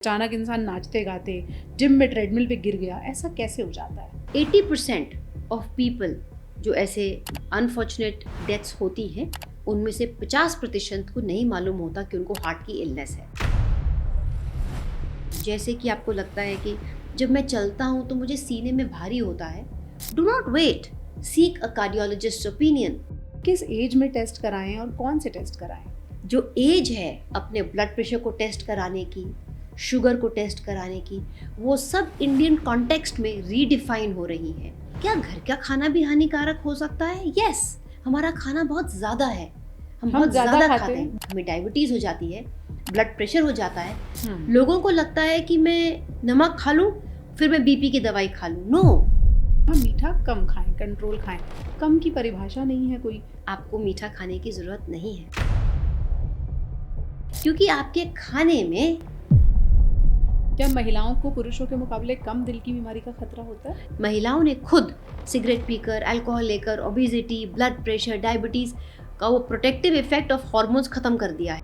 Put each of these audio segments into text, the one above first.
अचानक इंसान नाचते गाते जिम में ट्रेडमिल पे गिर गया, ऐसा कैसे हो जाता है? 80% ऑफ पीपल जो ऐसे अनफॉर्चुनेट डेथ्स होती हैं उनमें से 50% को नहीं मालूम होता कि उनको हार्ट की इलनेस है। जैसे कि आपको लगता है कि जब मैं चलता हूँ तो मुझे सीने में भारी होता है, do not wait, seek a cardiologist opinion. किस एज में टेस्ट कराएं और कौन से टेस्ट कराएं? जो एज है अपने ब्लड प्रेशर को टेस्ट कराने की, शुगर को टेस्ट कराने की, वो सब इंडियन कॉन्टेक्स्ट में रीडिफाइन हो रही है। क्या घर का खाना भी हानिकारक हो सकता है? यस, हमारा खाना बहुत ज़्यादा है, हम बहुत ज़्यादा खाते हैं, हमें डायबिटीज़ हो जाती है, ब्लड प्रेशर हो जाता है। लोगों को लगता है कि मैं नमक खा लूँ फिर मैं बीपी की दवाई खा लूँ। नो, हम मीठा कम खाएं, कंट्रोल खाएं। कम की परिभाषा नहीं है कोई। आपको मीठा खाने की ज़रूरत नहीं है, क्योंकि आपके खाने में क्या महिलाओं को पुरुषों के मुकाबले कम दिल की बीमारी का खतरा होता है? महिलाओं ने खुद सिगरेट पीकर, अल्कोहल लेकर ओबेसिटी, ब्लड प्रेशर, डायबिटीज का वो प्रोटेक्टिव इफेक्ट ऑफ हार्मोन्स खत्म कर दिया है।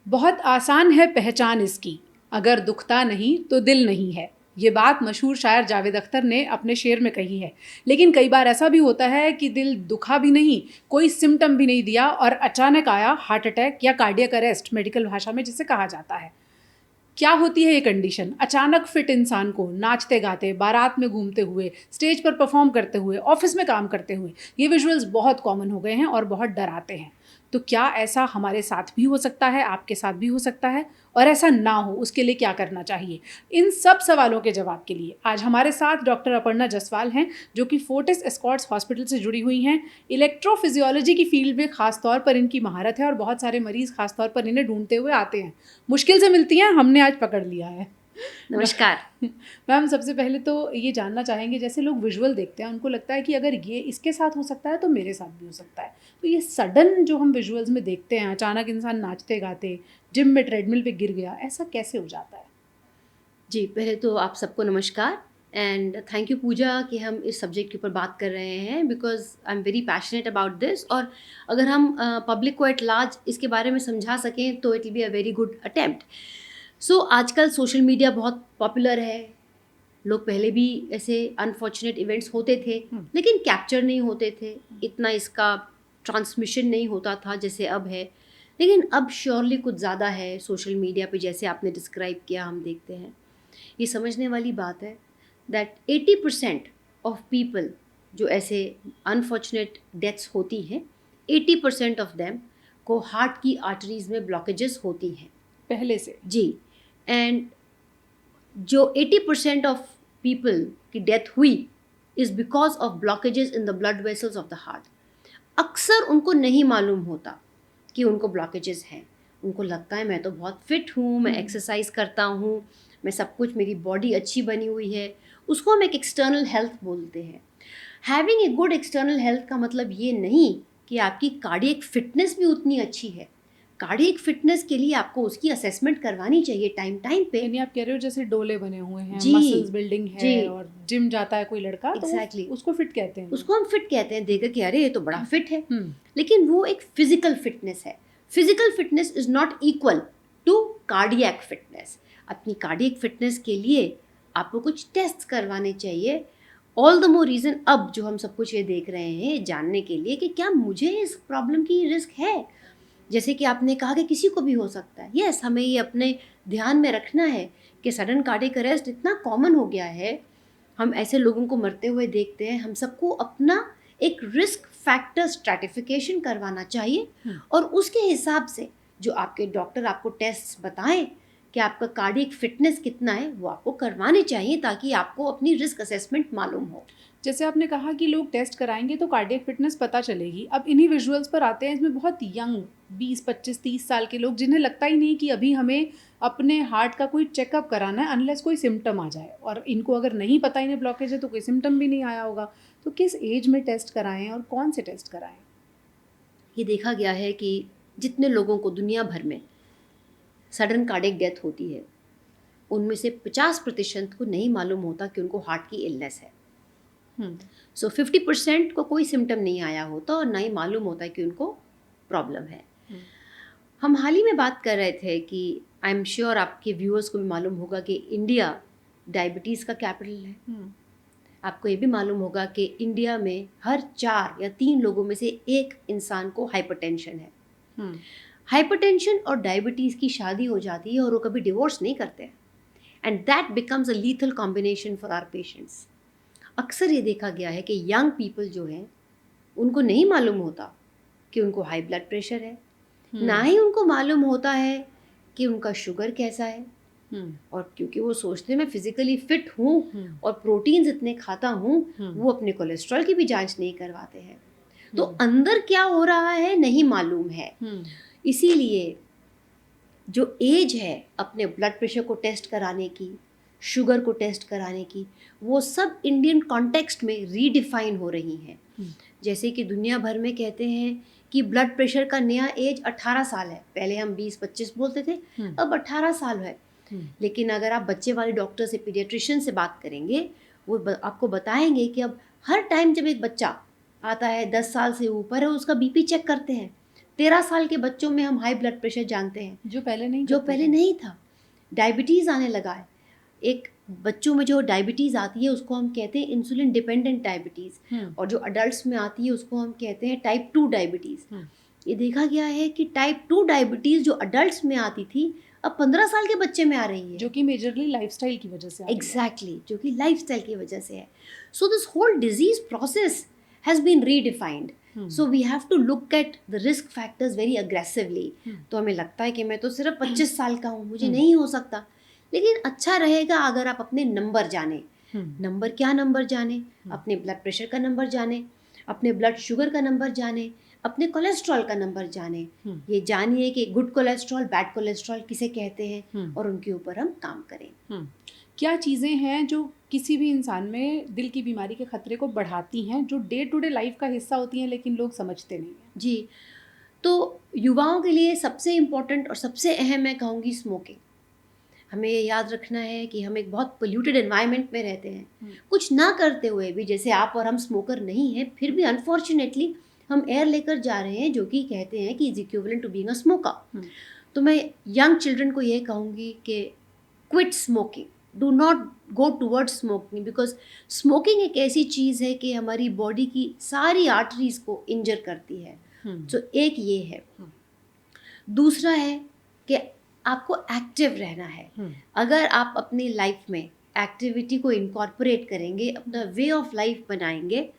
बहुत आसान है पहचान इसकी, अगर दुखता नहीं तो दिल नहीं है। ये बात मशहूर शायर जावेद अख्तर ने अपने शेर में कही है। लेकिन कई बार ऐसा भी होता है कि दिल दुखा भी नहीं, कोई सिम्टम भी नहीं दिया और अचानक आया हार्ट अटैक या कार्डियक अरेस्ट, मेडिकल भाषा में जिसे कहा जाता है। क्या होती है ये कंडीशन? अचानक फिट इंसान को नाचते गाते, बारात में घूमते हुए, स्टेज पर परफॉर्म करते हुए, ऑफिस में काम करते हुए, ये विजुअल्स बहुत कॉमन हो गए हैं और बहुत डराते हैं। तो क्या ऐसा हमारे साथ भी हो सकता है, आपके साथ भी हो सकता है? और ऐसा ना हो उसके लिए क्या करना चाहिए? इन सब सवालों के जवाब के लिए आज हमारे साथ डॉक्टर अपर्णा जसवाल हैं, जो कि फोर्टिस एस्कॉर्ट्स हॉस्पिटल से जुड़ी हुई हैं। इलेक्ट्रोफिजियोलॉजी की फील्ड में खासतौर पर इनकी महारत है और बहुत सारे मरीज खासतौर पर इन्हें ढूंढते हुए आते हैं। मुश्किल से मिलती हैं, हमने आज पकड़ लिया है। नमस्कार। मैम, सबसे पहले तो ये जानना चाहेंगे, जैसे लोग विजुअल देखते हैं उनको लगता है कि अगर ये इसके साथ हो सकता है तो मेरे साथ भी हो सकता है। तो ये सडन जो हम विजुअल्स में देखते हैं, अचानक इंसान नाचते गाते जिम में ट्रेडमिल पे गिर गया, ऐसा कैसे हो जाता है? जी, पहले तो आप सबको नमस्कार एंड थैंक यू पूजा कि हम इस सब्जेक्ट के ऊपर बात कर रहे हैं, because I am very passionate about this. और अगर हम पब्लिक को एट लार्ज इसके बारे में समझा सकें तो it will be a very good attempt. So आजकल सोशल मीडिया बहुत पॉपुलर है। लोग पहले भी ऐसे अनफॉर्चुनेट इवेंट्स होते थे लेकिन कैप्चर नहीं होते थे, इतना इसका ट्रांसमिशन नहीं होता था जैसे अब है। लेकिन अब श्योरली कुछ ज़्यादा है सोशल मीडिया पे, जैसे आपने डिस्क्राइब किया हम देखते हैं। ये समझने वाली बात है दैट 80% ऑफ पीपल जो ऐसे अनफॉर्चुनेट डेथ्स होती हैं, 80% ऑफ देम को हार्ट की आर्टरीज में ब्लॉकेजेस होती हैं पहले से जी। एंड जो 80% ऑफ पीपल की डेथ हुई is because of blockages in the blood vessels of the heart. अक्सर उनको नहीं मालूम होता कि उनको ब्लॉकेजेस हैं। उनको लगता है मैं तो बहुत फिट हूँ, मैं एक्सरसाइज करता हूँ, मैं सब कुछ, मेरी बॉडी अच्छी बनी हुई है। उसको हम एक एक्सटर्नल हेल्थ बोलते हैं। Having a good external health का मतलब ये नहीं कि आपकी कार्डियक फिटनेस भी उतनी अच्छी है। कार्डियक फिटनेस के लिए आपको उसकी असेसमेंट करवानी चाहिए टाइम टाइम पे। यानी आप कह रहे हो जैसे डोले बने हुए हैं, जी, मसल्स बिल्डिंग है जी, और जिम जाता है कोई लड़का, एग्जैक्टली तो उसको फिट कहते हैं। उसको हम फिट कहते हैं, देखकर कि अरे ये तो बड़ा फिट है। लेकिन वो एक फिजिकल फिटनेस है। Physical fitness is not equal to cardiac fitness. अपनी कार्डियक फिटनेस के लिए आपको कुछ टेस्ट करवाने चाहिए। ऑल द मोर रीज़न अब जो हम सब कुछ ये देख रहे हैं जानने के लिए कि क्या मुझे इस प्रॉब्लम की रिस्क है। जैसे कि आपने कहा कि किसी को भी हो सकता है। यस, हमें ये अपने ध्यान में रखना है कि सडन कार्डियक अरेस्ट इतना कॉमन हो गया है, हम ऐसे लोगों को मरते हुए देखते हैं। हम सबको अपना एक रिस्क फैक्टर स्ट्रैटिफिकेशन करवाना चाहिए और उसके हिसाब से जो आपके डॉक्टर आपको टेस्ट बताएं कि आपका कार्डियक फिटनेस कितना है, वो आपको करवाने चाहिए ताकि आपको अपनी रिस्क असेसमेंट मालूम हो। जैसे आपने कहा कि लोग टेस्ट कराएंगे तो कार्डियक फिटनेस पता चलेगी। अब इन्हीं विजुअल्स पर आते हैं, इसमें बहुत यंग 20, 25, 30 साल के लोग, जिन्हें लगता ही नहीं कि अभी हमें अपने हार्ट का कोई चेकअप कराना है अनलेस कोई सिम्टम आ जाए। और इनको अगर नहीं पता इन्हें ब्लॉकेज है तो कोई सिम्टम भी नहीं आया होगा। तो किस एज में टेस्ट कराएं और कौन से टेस्ट कराएं? ये देखा गया है कि जितने लोगों को दुनिया भर में सडन कार्डियक डेथ होती है उनमें से 50% को नहीं मालूम होता कि उनको हार्ट की इलनेस है। सो 50% को कोई सिम्टम नहीं आया होता और ना ही मालूम होता है कि उनको प्रॉब्लम है। हम हाल ही में बात कर रहे थे कि आई एम श्योर आपके व्यूअर्स को भी मालूम होगा कि इंडिया डायबिटीज़ का कैपिटल है। आपको ये भी मालूम होगा कि इंडिया में हर 4 या 3 लोगों में से एक इंसान को हाइपरटेंशन है। हाइपरटेंशन और डायबिटीज़ की शादी हो जाती है और वो कभी डिवोर्स नहीं करते, and that becomes a lethal combination for our patients. अक्सर ये देखा गया है कि यंग पीपल जो हैं उनको नहीं मालूम होता कि उनको हाई ब्लड प्रेशर है, ना ही उनको मालूम होता है कि उनका शुगर कैसा है, और क्योंकि वो सोचते हैं मैं फिजिकली फिट हूँ और प्रोटीन्स इतने खाता हूँ, वो अपने कोलेस्ट्रॉल की भी जांच नहीं करवाते हैं। तो अंदर क्या हो रहा है नहीं मालूम है। इसीलिए जो एज है अपने ब्लड प्रेशर को टेस्ट कराने की, शुगर को टेस्ट कराने की, वो सब इंडियन कॉन्टेक्स्ट में रीडिफाइन हो रही हैं। जैसे कि दुनिया भर में कहते हैं कि ब्लड प्रेशर का नया एज 18 साल है। पहले हम 20-25 बोलते थे, अब 18 साल है। लेकिन अगर आप बच्चे वाले डॉक्टर से, पीडियाट्रिशियन से बात करेंगे, वो आपको बताएंगे कि अब हर टाइम जब एक बच्चा आता है 10 साल से ऊपर है, उसका बीपी चेक करते हैं। 13 साल के बच्चों में हम हाई ब्लड प्रेशर जानते हैं, जो पहले नहीं था। डायबिटीज़ आने लगा है। एक बच्चों में जो डायबिटीज़ आती है उसको हम कहते हैं इंसुलिन डिपेंडेंट डायबिटीज़, और जो अडल्ट्स में आती है उसको हम कहते हैं टाइप 2 डायबिटीज़। ये देखा गया है कि टाइप 2 डायबिटीज़ जो अडल्ट्स में आती थी, अब 15 साल के बच्चे में आ रही है, जो कि मेजरली लाइफस्टाइल की वजह से एग्जैक्टली जो कि लाइफस्टाइल की वजह से है। So this whole disease process has been redefined. So we have to look at the risk factors very aggressively. तो हमें लगता है कि मैं तो सिर्फ 25 साल का हूँ, मुझे नहीं हो सकता, लेकिन अच्छा रहेगा अगर आप अपने नंबर जाने। नंबर क्या नंबर जाने? अपने ब्लड प्रेशर का नंबर जाने, अपने ब्लड शुगर का नंबर जाने, अपने कोलेस्ट्रॉल का नंबर जाने। ये जानिए कि गुड कोलेस्ट्रॉल, बैड कोलेस्ट्रॉल किसे कहते हैं, और उनके ऊपर हम काम करें। क्या चीज़ें हैं जो किसी भी इंसान में दिल की बीमारी के खतरे को बढ़ाती हैं, जो डे टू डे लाइफ का हिस्सा होती हैं लेकिन लोग समझते नहीं हैं? जी, तो युवाओं के लिए सबसे इम्पोर्टेंट और सबसे अहम मैं कहूँगी स्मोकिंग। हमें ये याद रखना है कि हम एक बहुत पोल्यूटेड एनवायरनमेंट में रहते हैं। कुछ ना करते हुए भी, जैसे आप और हम स्मोकर नहीं हैं, फिर भी अनफॉर्चुनेटली हम एयर लेकर जा रहे हैं जो कि कहते हैं कि is equivalent to being a smoker. तो मैं यंग चिल्ड्रन को ये कहूँगी कि quit smoking, do not go towards smoking, because smoking एक ऐसी चीज़ है कि हमारी बॉडी की सारी आर्टरीज को इंजर करती है। तो एक ये है। दूसरा है कि आपको एक्टिव रहना है। अगर आप अपनी लाइफ में एक्टिविटी को इनकॉर्पोरेट करेंगे, अपना वे ऑफ लाइफ बनाएंगे,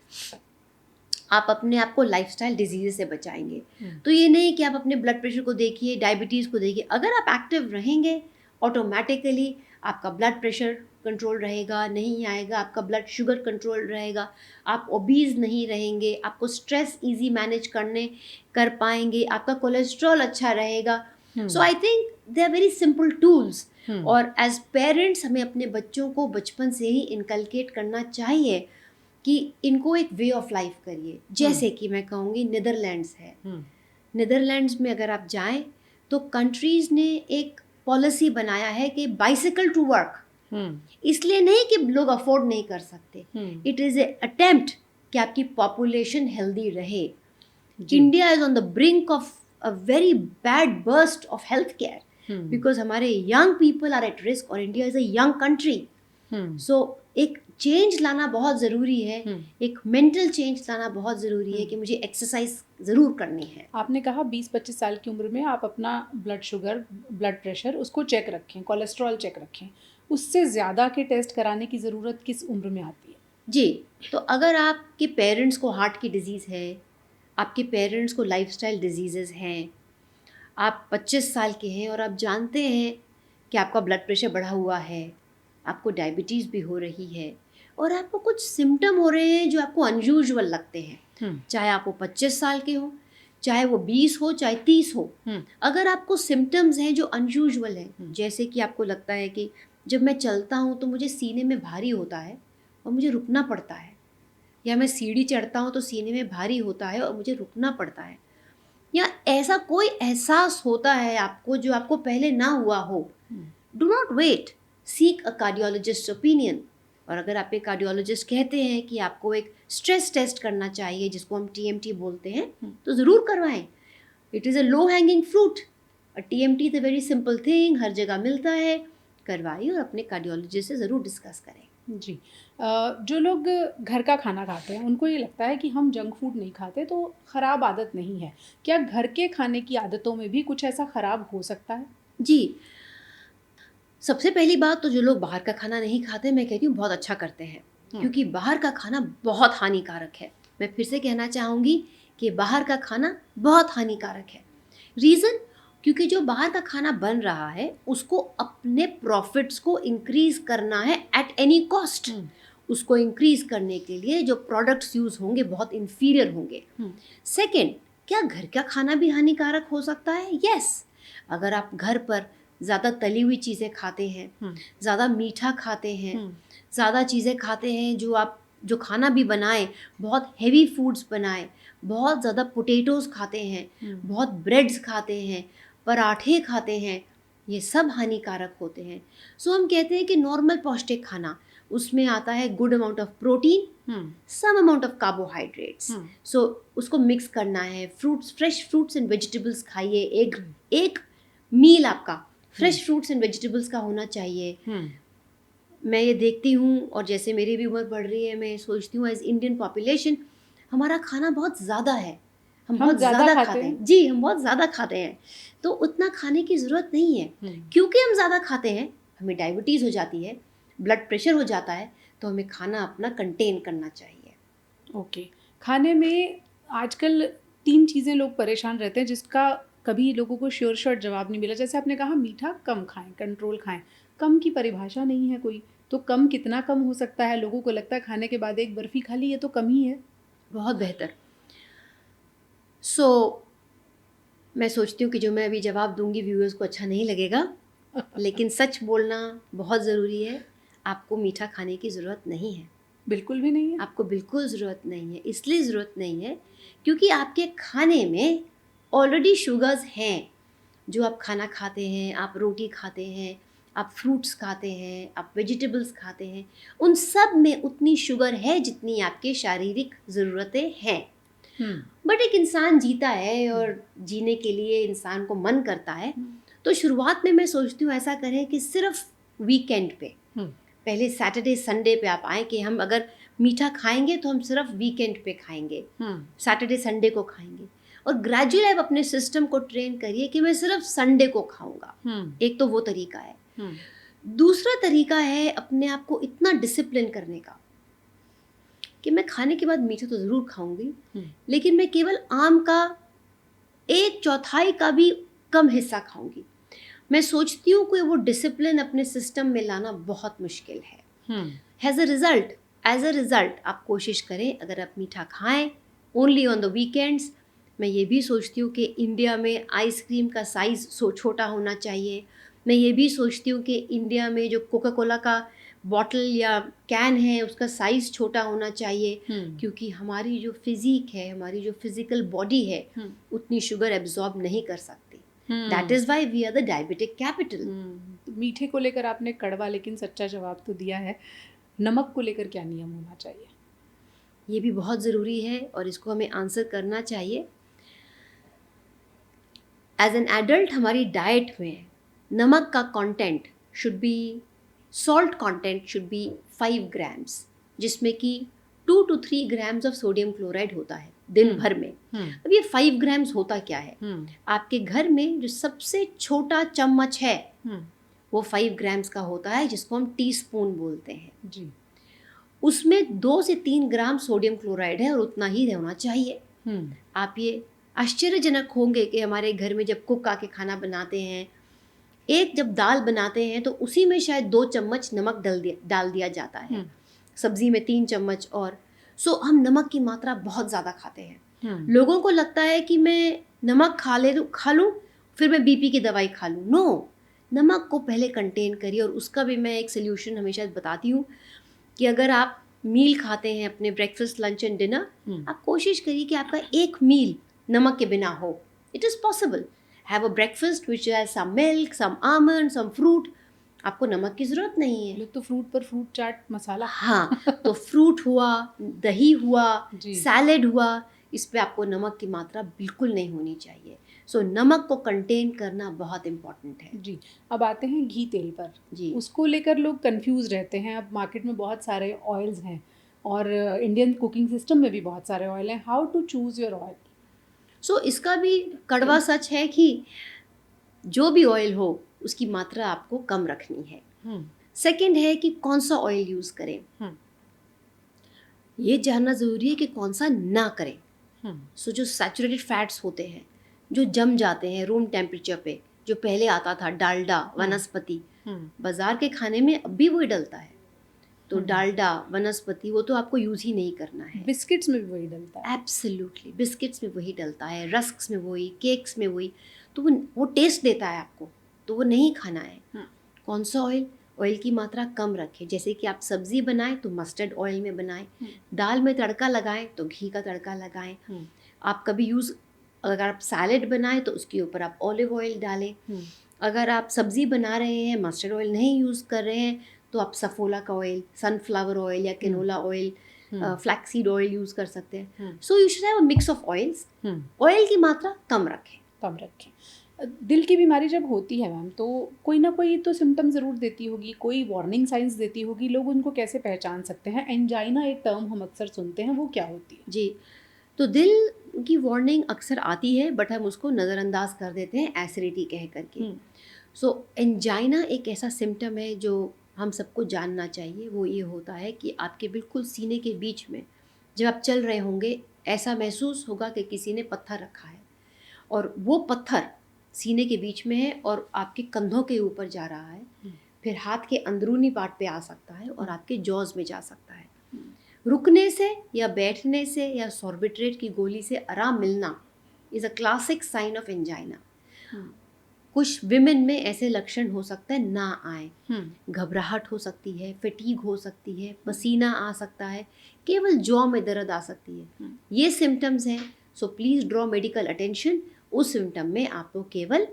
आप अपने आप को लाइफस्टाइल डिजीज से बचाएंगे। तो ये नहीं कि आप अपने ब्लड प्रेशर को देखिए, डायबिटीज़ को देखिए। अगर आप एक्टिव रहेंगे, ऑटोमेटिकली आपका ब्लड प्रेशर कंट्रोल रहेगा, नहीं आएगा, आपका ब्लड शुगर कंट्रोल रहेगा, आप ओबीज नहीं रहेंगे, आपको स्ट्रेस इजी मैनेज कर पाएंगे, आपका कोलेस्ट्रॉल अच्छा रहेगा। So I think they are very simple tools, और एज पेरेंट्स हमें अपने बच्चों को बचपन से ही इनकलकेट करना चाहिए कि इनको एक वे ऑफ लाइफ करिए। जैसे कि मैं कहूँगी नीदरलैंड्स है। नीदरलैंड्स में अगर आप जाएं तो कंट्रीज ने एक पॉलिसी बनाया है कि बाइसिकल टू वर्क, इसलिए नहीं कि लोग अफोर्ड नहीं कर सकते, इट इज़ ए अटेम्प्ट कि आपकी पॉपुलेशन हेल्दी रहे। India is on the brink of a very bad burst of health care, because हमारे young people are at risk, और India is a young country. So एक change लाना बहुत ज़रूरी है, एक मेंटल चेंज लाना बहुत ज़रूरी है कि मुझे एक्सरसाइज ज़रूर करनी है। आपने कहा 20-25 साल की उम्र में आप अपना ब्लड शुगर, ब्लड प्रेशर उसको चेक रखें, कोलेस्ट्रॉल चेक रखें। उससे ज़्यादा के टेस्ट कराने की ज़रूरत किस उम्र में आती है? जी, तो अगर आपके पेरेंट्स को हार्ट की डिजीज़ है, आपके पेरेंट्स को लाइफस्टाइल डिजीज़ेज़ हैं, आप 25 साल के हैं और आप जानते हैं कि आपका ब्लड प्रेशर बढ़ा हुआ है, आपको डायबिटीज़ भी हो रही है, और आपको कुछ सिम्टम हो रहे हैं जो आपको अनयूजुअल लगते हैं, चाहे आप वो 25 साल के हो, चाहे वो 20 हो, चाहे 30 हो। अगर आपको सिम्टम्स हैं जो अनयूजुअल हैं, जैसे कि आपको लगता है कि जब मैं चलता हूँ तो मुझे सीने में भारी होता है और मुझे रुकना पड़ता है, या मैं सीढ़ी चढ़ता हूँ तो सीने में भारी होता है और मुझे रुकना पड़ता है, या ऐसा कोई एहसास होता है आपको जो आपको पहले ना हुआ हो, do not wait, seek a cardiologist opinion. और अगर आपके कार्डियोलॉजिस्ट कहते हैं कि आपको एक स्ट्रेस टेस्ट करना चाहिए, जिसको हम TMT बोलते हैं, तो ज़रूर करवाएं। It is a low hanging fruit. TMT is a very simple thing, हर जगह मिलता है, करवाइए और अपने कार्डियोलॉजिस्ट से ज़रूर डिस्कस करें। जी। जो लोग घर का खाना खाते हैं उनको ये लगता है कि हम जंक फूड नहीं खाते तो ख़राब आदत नहीं है। क्या घर के खाने की आदतों में भी कुछ ऐसा ख़राब हो सकता है? जी, सबसे पहली बात तो जो लोग बाहर का खाना नहीं खाते, मैं कहती हूँ बहुत अच्छा करते हैं, क्योंकि बाहर का खाना बहुत हानिकारक है। मैं फिर से कहना चाहूँगी कि बाहर का खाना बहुत हानिकारक है। रीज़न, क्योंकि जो बाहर का खाना बन रहा है उसको अपने प्रॉफिट्स को इंक्रीज़ करना है एट एनी कॉस्ट। उसको इंक्रीज़ करने के लिए जो प्रोडक्ट्स यूज़ होंगे बहुत इन्फीरियर होंगे। सेकंड, क्या घर का खाना भी हानिकारक हो सकता है? यस। अगर आप घर पर ज़्यादा तली हुई चीज़ें खाते हैं, ज़्यादा मीठा खाते हैं, ज़्यादा चीज़ें खाते हैं, जो खाना भी बनाएं बहुत हेवी फूड्स बनाएं, बहुत ज़्यादा पोटैटोज़ खाते हैं, बहुत ब्रेड्स खाते हैं, पराठे खाते हैं, ये सब हानिकारक होते हैं। सो हम कहते हैं कि नॉर्मल पौष्टिक खाना, उसमें आता है good amount of protein, some amount of carbohydrates. So उसको मिक्स करना है। Fruits, fresh fruits and vegetables खाइए। एक मील आपका फ्रेश फ्रूट्स एंड वेजिटेबल्स का होना चाहिए। मैं ये देखती हूँ, और जैसे मेरी भी उम्र बढ़ रही है, मैं सोचती हूँ एज इंडियन पॉपुलेशन हमारा खाना बहुत ज़्यादा है, हम बहुत ज़्यादा खाते हैं। जी, हम बहुत ज़्यादा खाते हैं, तो उतना खाने की ज़रूरत नहीं है। क्योंकि हम ज़्यादा खाते हैं, हमें डायबिटीज़ हो जाती है, ब्लड प्रेशर हो जाता है, तो हमें खाना अपना कंटेन करना चाहिए। ओके। खाने में आजकल 3 चीज़ें लोग परेशान रहते हैं जिसका कभी लोगों को श्योर शॉट जवाब नहीं मिला। जैसे आपने कहा मीठा कम खाएँ, कंट्रोल खाएँ। कम की परिभाषा नहीं है कोई, तो कम कितना कम हो सकता है? लोगों को लगता है खाने के बाद एक बर्फ़ी खा ली ये तो कम ही है। बहुत बेहतर। सो मैं सोचती हूँ कि जो मैं अभी जवाब दूंगी व्यूअर्स को अच्छा नहीं लगेगा, लेकिन सच बोलना बहुत ज़रूरी है। आपको मीठा खाने की ज़रूरत नहीं है, बिल्कुल भी नहीं है। आपको बिल्कुल ज़रूरत नहीं है। इसलिए ज़रूरत नहीं है क्योंकि आपके खाने में ऑलरेडी शुगर्स हैं। जो आप खाना खाते हैं, आप रोटी खाते हैं, आप फ्रूट्स खाते हैं, आप वेजिटेबल्स खाते हैं, उन सब में उतनी शुगर है जितनी आपके शारीरिक ज़रूरतें हैं। बट एक इंसान जीता है और जीने के लिए इंसान को मन करता है, तो शुरुआत में मैं सोचती हूँ ऐसा करें कि सिर्फ वीकेंड पे, पहले सैटरडे संडे पे आप आए कि हम अगर मीठा खाएंगे तो हम सिर्फ वीकेंड पे खाएंगे, सैटरडे संडे को खाएंगे, और ग्रेजुअली आप अपने सिस्टम को ट्रेन करिए कि मैं सिर्फ संडे को खाऊंगा। एक तो वो तरीका है। दूसरा तरीका है अपने आप को इतना डिसिप्लिन करने का कि मैं खाने के बाद मीठा तो ज़रूर खाऊंगी, लेकिन मैं केवल आम का 1/4 का भी कम हिस्सा खाऊंगी। मैं सोचती हूँ कि वो डिसिप्लिन अपने सिस्टम में लाना बहुत मुश्किल है। एज अ रिज़ल्ट आप कोशिश करें, अगर आप मीठा खाएं ओनली ऑन द वीकेंड्स। मैं ये भी सोचती हूँ कि इंडिया में आइसक्रीम का साइज़ छोटा होना चाहिए। मैं ये भी सोचती हूँ कि इंडिया में जो कोका कोला का बॉटल या कैन है उसका साइज़ छोटा होना चाहिए, क्योंकि हमारी जो फिज़िक है, हमारी जो फिज़िकल बॉडी है, उतनी शुगर एब्जॉर्ब नहीं कर सकती। That is why we are the diabetic capital. मीठे को लेकर आपने कड़वा लेकिन सच्चा जवाब तो दिया है। नमक को लेकर क्या नियम होना चाहिए? ये भी बहुत ज़रूरी है और इसको हमें आंसर करना चाहिए। एज एन एडल्ट हमारी डाइट में नमक का content should be, salt content should be 5 grams, जिसमें कि 2 to 3 grams of sodium chloride होता है दिन भर में। अब ये 5 ग्राम्स होता क्या है? आपके घर में जो सबसे छोटा चम्मच है वो 5 ग्राम्स का होता है, जिसको हम टीस्पून बोलते हैं जी। उसमें 2 से 3 ग्राम सोडियम क्लोराइड है और उतना ही रहना चाहिए। आप ये आश्चर्यजनक होंगे कि हमारे घर में जब कुक आके खाना बनाते हैं, जब दाल बनाते हैं तो उसी में शायद 2 चम्मच नमक डाल दिया जाता है, सब्जी में 3 चम्मच। और हम नमक की मात्रा बहुत ज़्यादा खाते हैं। लोगों को लगता है कि मैं नमक खा लूँ फिर मैं बीपी की दवाई खा लूँ। नो, नमक को पहले कंटेन करिए। और उसका भी मैं एक सोल्यूशन हमेशा बताती हूँ कि अगर आप मील खाते हैं अपने ब्रेकफास्ट, लंच एंड डिनर, आप कोशिश करिए कि आपका एक मील नमक के बिना हो। It is possible. Have a breakfast which has some milk, some almond, some fruit. आपको नमक की ज़रूरत नहीं है। तो फ्रूट पर फ्रूट चाट मसाला, हाँ, तो फ्रूट हुआ, दही हुआ, सैलेड हुआ, इस पे आपको नमक की मात्रा बिल्कुल नहीं होनी चाहिए। सो नमक को कंटेन करना बहुत इम्पॉर्टेंट है। जी। अब आते हैं घी तेल पर। जी। उसको लेकर लोग कंफ्यूज रहते हैं। अब मार्केट में बहुत सारे ऑयल्स हैं और इंडियन कुकिंग सिस्टम में भी बहुत सारे ऑयल हैं। How to choose your oil? So इसका भी कड़वा सच है कि जो भी ऑयल हो उसकी मात्रा आपको कम रखनी है। सेकंड है कि कौन सा ऑयल यूज़ करें, ये जानना ज़रूरी है कि कौन सा ना करें। सो जो सैचुरेटेड फैट्स होते हैं जो जम जाते हैं रूम टेम्परेचर पे, जो पहले आता था डालडा वनस्पति, बाजार के खाने में अब भी वही डलता है। तो डालडा वनस्पति वो तो आपको यूज़ ही नहीं करना है। बिस्किट्स में भी वही डलता है। एब्सोल्युटली, बिस्किट्स में वही डलता है, रस्क्स में वही, केक्स में वही। तो वो टेस्ट देता है आपको, तो वो नहीं खाना है। कौन सा ऑयल? ऑयल की मात्रा कम रखें। जैसे कि आप सब्जी बनाएं तो मस्टर्ड ऑयल में बनाएं, दाल में तड़का लगाएं तो घी का तड़का लगाएं। आप कभी अगर आप सैलेड बनाएं तो उसके ऊपर आप ऑलिव ऑयल डालें। अगर आप सब्जी बना रहे हैं, मस्टर्ड ऑयल नहीं यूज़ कर रहे हैं, तो आप सफोला का ऑयल, सनफ्लावर ऑयल या canola oil, flaxseed oil use कर सकते हैं। So you should have a mix of oils. Oil की मात्रा कम रखें। दिल की बीमारी जब होती है मैम, तो कोई ना कोई तो सिम्टम ज़रूर देती होगी, कोई वार्निंग साइंस देती होगी। लोग उनको कैसे पहचान सकते हैं? एंजाइना एक टर्म हम अक्सर सुनते हैं, वो क्या होती है? जी, तो दिल की वार्निंग अक्सर आती है बट हम उसको नज़रअंदाज कर देते हैं एसिडिटी कह करके। सो एंजाइना एक ऐसा सिम्टम है जो हम सबको जानना चाहिए। वो ये होता है कि आपके बिल्कुल सीने के बीच में जब आप चल रहे होंगे ऐसा महसूस होगा कि किसी ने पत्थर रखा है, और वो पत्थर सीने के बीच में है और आपके कंधों के ऊपर जा रहा है, फिर हाथ के अंदरूनी पार्ट पे आ सकता है और आपके जॉज में जा सकता है। रुकने से या बैठने से या सॉर्बिट्रेट की गोली से आराम मिलना is a classic sign of angina. कुछ विमेन में ऐसे लक्षण हो सकते हैं ना आए, घबराहट हो सकती है, फटीग हो सकती है, पसीना आ सकता है, केवल जॉ में दर्द आ सकती है। ये सिम्टम्स हैं। So please draw medical attention. उस सिम्टम में आपको केवल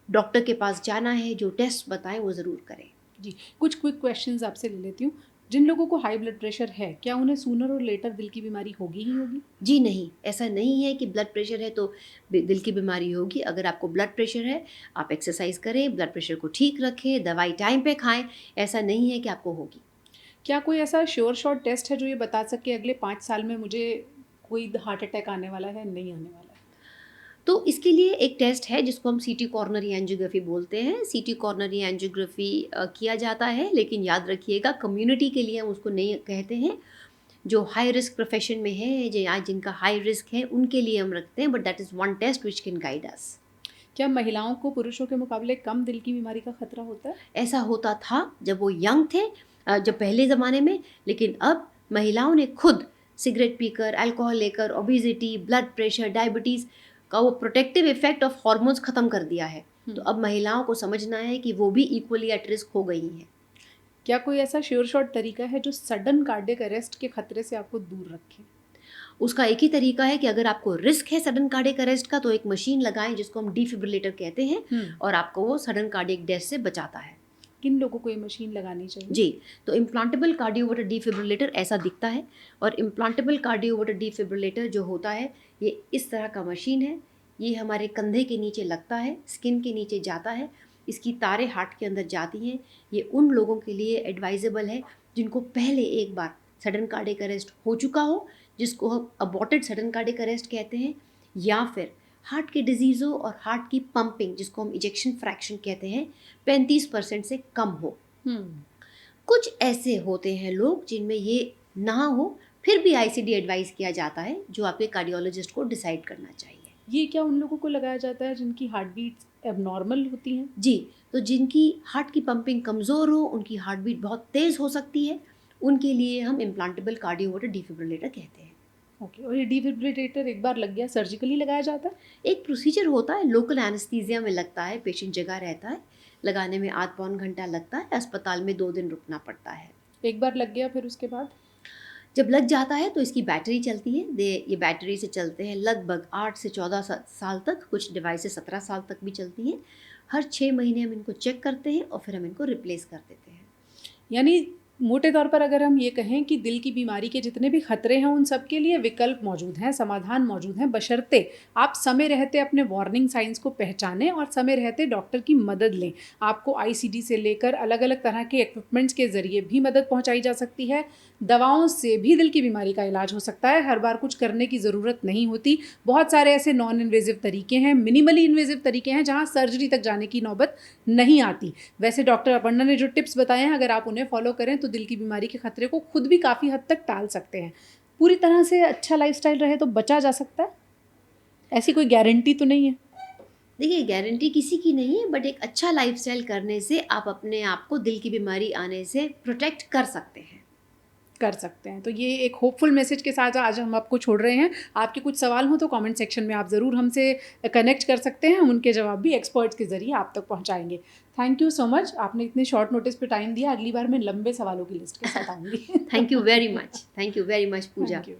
डॉक्टर के पास जाना है, जो टेस्ट बताएं वो ज़रूर करें। जी, कुछ क्विक क्वेश्चंस आपसे ले लेती हूँ। जिन लोगों को हाई ब्लड प्रेशर है, क्या उन्हें सूनर और लेटर दिल की बीमारी होगी ही होगी? जी नहीं, ऐसा नहीं है कि ब्लड प्रेशर है तो दिल की बीमारी होगी। अगर आपको ब्लड प्रेशर है, आप एक्सरसाइज करें, ब्लड प्रेशर को ठीक रखें, दवाई टाइम पे खाएं, ऐसा नहीं है कि आपको होगी। क्या कोई ऐसा श्योर शॉट टेस्ट है जो ये बता सके अगले 5 साल में मुझे कोई हार्ट अटैक आने वाला है, नहीं आने वाला है? तो इसके लिए एक टेस्ट है जिसको हम सीटी कॉर्नरी एंजियोग्राफी बोलते हैं। सीटी कॉर्नरी एंजियोग्राफी किया जाता है, लेकिन याद रखिएगा कम्युनिटी के लिए हम उसको नहीं कहते हैं। जो हाई रिस्क प्रोफेशन में है या जिनका हाई रिस्क है उनके लिए हम रखते हैं, but that is one test which can guide us. क्या महिलाओं को पुरुषों के मुकाबले कम दिल की बीमारी का खतरा होता है? ऐसा होता था जब वो यंग थे, जब पहले ज़माने में, लेकिन अब महिलाओं ने खुद सिगरेट पीकर, अल्कोहल लेकर, ओबेसिटी, ब्लड प्रेशर, डायबिटीज़ का वो प्रोटेक्टिव इफेक्ट ऑफ हार्मोन्स ख़त्म कर दिया है। तो अब महिलाओं को समझना है कि वो भी इक्वली एट रिस्क हो गई हैं। क्या कोई ऐसा श्योर शॉट तरीका है जो सडन कार्डियक अरेस्ट के खतरे से आपको दूर रखे? उसका एक ही तरीका है कि अगर आपको रिस्क है सडन कार्डियक अरेस्ट का, तो एक मशीन लगाएं जिसको हम डिफिब्रिलेटर कहते हैं, और आपको वो सडन कार्डियक डेथ से बचाता है। किन लोगों को ये मशीन लगानी चाहिए? जी, तो इम्प्लांटेबल कार्डियोवर्टर डिफिब्रिलेटर ऐसा दिखता है, और इम्प्लांटेबल कार्डियोवर्टर डिफिब्रिलेटर जो होता है ये इस तरह का मशीन है। ये हमारे कंधे के नीचे लगता है, स्किन के नीचे जाता है, इसकी तारें हार्ट के अंदर जाती हैं। ये उन लोगों के लिए एडवाइजेबल है जिनको पहले एक बार सडन कार्डियक अरेस्ट हो चुका हो, जिसको हम अबॉर्टेड सडन कार्डियक अरेस्ट कहते हैं, या फिर हार्ट के डिजीज़ों और हार्ट की पंपिंग जिसको हम इजेक्शन फ्रैक्शन कहते हैं 35% से कम हो। कुछ ऐसे होते हैं लोग जिनमें ये ना हो, फिर भी आईसीडी एडवाइस किया जाता है, जो आपके कार्डियोलॉजिस्ट को डिसाइड करना चाहिए। ये क्या उन लोगों को लगाया जाता है जिनकी हार्ट बीट्स एबनॉर्मल होती हैं? जी, तो जिनकी हार्ट की पंपिंग कमज़ोर हो, उनकी हार्ट बीट बहुत तेज़ हो सकती है, उनके लिए हम इम्प्लांटेबल कार्डियोवर्टर डिफिब्रिलेटर कहते हैं। ओके, और ये डिफिब्रिलेटर एक बार लग गया सर्जिकली लगाया जाता है? एक प्रोसीजर होता है, लोकल एनेस्थीसिया में लगता है, पेशेंट जगह रहता है, लगाने में आध पौन घंटा लगता है, अस्पताल में 2 दिन रुकना पड़ता है। एक बार लग गया, फिर उसके बाद? जब लग जाता है तो इसकी बैटरी चलती है। ये बैटरी से चलते हैं लगभग 8 से 14 साल तक, कुछ डिवाइसेस 17 साल तक भी चलती हैं। हर 6 महीने हम इनको चेक करते हैं और फिर हम इनको रिप्लेस कर देते हैं। यानी मोटे तौर पर अगर हम ये कहें कि दिल की बीमारी के जितने भी खतरे हैं उन सब के लिए विकल्प मौजूद हैं, समाधान मौजूद हैं, बशर्ते आप समय रहते अपने वार्निंग साइंस को पहचानें और समय रहते डॉक्टर की मदद लें। आपको आईसीडी से लेकर अलग अलग तरह के इक्विपमेंट्स के ज़रिए भी मदद पहुंचाई जा सकती है। दवाओं से भी दिल की बीमारी का इलाज हो सकता है, हर बार कुछ करने की ज़रूरत नहीं होती। बहुत सारे ऐसे नॉन इन्वेजिव तरीके हैं, मिनिमली इन्वेजिव तरीके हैं जहाँ सर्जरी तक जाने की नौबत नहीं आती। वैसे डॉक्टर अपर्णा ने जो टिप्स बताए हैं, अगर आप उन्हें फॉलो करें तो दिल की बीमारी के खतरे को खुद भी काफ़ी हद तक टाल सकते हैं। पूरी तरह से अच्छा लाइफस्टाइल रहे तो बचा जा सकता है, ऐसी कोई गारंटी तो नहीं है। देखिए, गारंटी किसी की नहीं है, बट एक अच्छा लाइफस्टाइल करने से आप अपने आप को दिल की बीमारी आने से प्रोटेक्ट कर सकते हैं। तो ये एक होपफुल मैसेज के साथ आज हम आपको छोड़ रहे हैं। आपके कुछ सवाल हो तो कमेंट सेक्शन में आप ज़रूर हमसे कनेक्ट कर सकते हैं, हम उनके जवाब भी एक्सपर्ट्स के ज़रिए आप तक पहुंचाएंगे। थैंक यू सो मच, आपने इतने शॉर्ट नोटिस पे टाइम दिया। अगली बार मैं लंबे सवालों की लिस्ट के साथ आऊँगी। Thank you very much Pooja. Thank you.